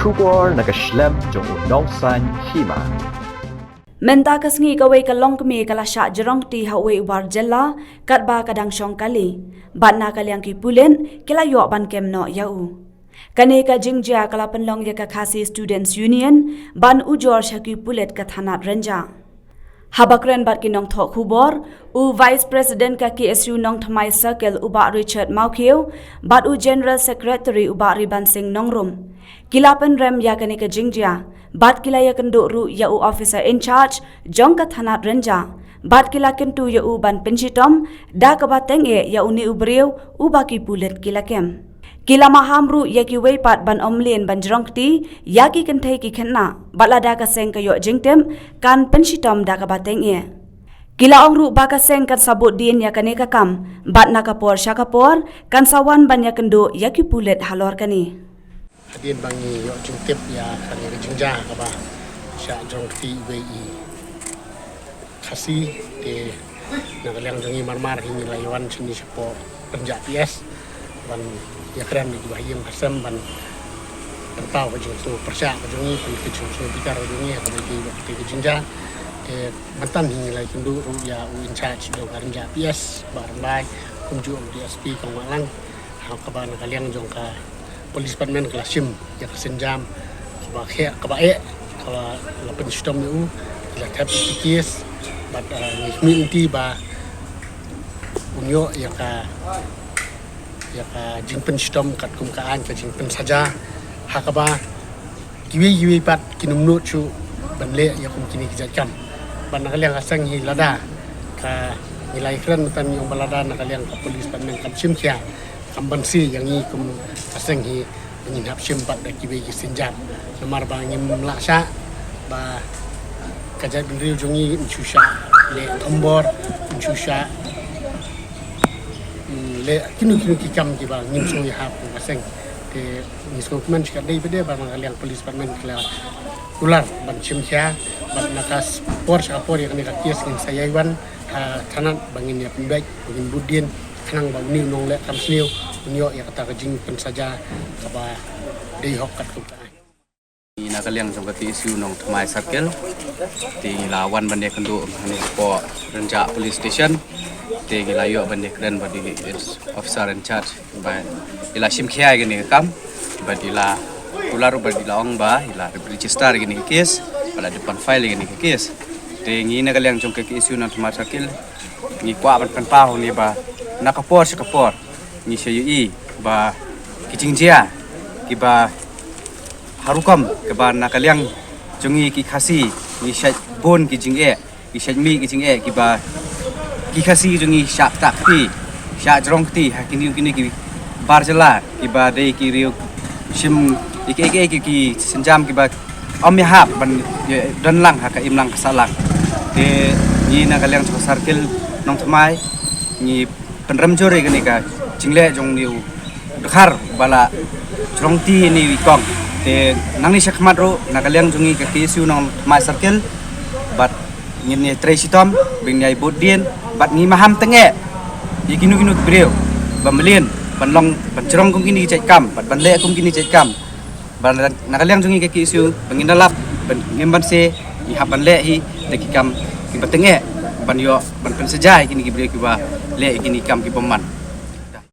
Kubor nakaslem jong unongsan hima. Menta kasngi kawai kalong kami kalasya jerong ti hawe war jella katba kadang syong kali. Bat na kalyang ki pulen kila yo ban kem no yau. Kane ka jingja kala penlong ya ka Khasi Students Union ban ujor syaki pulet ka thanat renja. Habakren bat ki nong thok hubor u Vice President ka KSU nong thamai circle uba Richard Maukeu bat u General Secretary uba Riban Singh Nongrum. Kilapan rem ya kane ka jingja bat kila ya kendo ru ya u officer in charge jong ka thanat renja bat kila kentu ya u ban pensitom da ka bateng e ya uni ubriu u baki pulet kila kem. Kila maham ru ya ki weipat ban omlien ban jrong ti ya ki kentai ki khenna balada ka seng ka yo jingtem kan pensitom da ka bateng e. Kila ong ru ba ka seng kan sabut din ya kane ka kam bat na kapor syakapor kan sawan ban ya kendo ya ki pulet halor kani. Hadin bangi yo jingtip ya kani jingja ka ba sya jong ti wei khasi te nagalang jongi marmar hini laywan sini sepo penja PS ban ya keren di bahayam kasam ban terpau ke jong so persya ke jongi pen ke jong so bicara jongi ka di waktu ke jingja te mantan hini lay kundu ya u in charge do karja PS barbai kunju DSP kong malang ha ka ba nagalang jong ka Polis Department kelasim ya kesenjam kebahe kebae kalau lapan sistem itu la tap ikis bat nismi inti ba unyo ya ka jingpen sistem kat kumkaan ka jingpen saja hakaba kiwi pat kinumnu chu banle ya kum kini kijakam ban nakaliang asang hi lada ka nilai keren tan yung balada nakaliang ka Polis Department kelasim sia kambansi yang ini kum aseng hi menyinap simpat dak kibe senjam nomor bang ngim laksa ba kajat bendri jongi insusha le tombor insusha le kinu kikam ki ba ngim so ya hap aseng te nisko kuman chika dei bede ba ngaliang Polis Department kala ular ban simcha ban nakas por yang ni kies ngin sayaiwan tanat bangin ya pembek bangin budin kanang ba ni nong le kam sniu unyo ya kata kajing pen saja kaba dei hok kat kumta ni nakaliang jong kati isu nong thamai circle ti lawan bande kendo hani po renja police station ti gilayo bande kren badi officer in charge ba ila sim khia gini kam badila ular badila ong ba ila register gini case pada depan file gini case ti ni nakaliang jong kati isu nong thamai circle ni kwa ban pa ni ba nakapor sekapor ni syui ba kijingjia ki ba harukam ke ba nakaliang jongi ki khasi ni syat bon kijinge ki syatmi kijinge ki ba ki khasi jongi syak takti syak jrongti hakini ki barjala ki ba dei ki riu sim ki senjam ki ba om yahap ban dan lang ha ka imlang kasalak de ni nakaliang circle nong thamai ni penrem jore gani ka jingle jong niu dekhar bala jrongti ni wikong te nangni sakmat ro nakaliang jongi ka KSU nong ma circle bat ngin ni tresitom bing nyai bodien bat ngi maham tenge ikinu breu bambelin banlong banjrong kum kini cek kam bat banle kum kini cek kam ban nakaliang jongi ka KSU bangin dalap ngimban se i haban le hi de kam ki batenge ban yo ban pen sejai kini ki breu ki ba le kini kam ki peman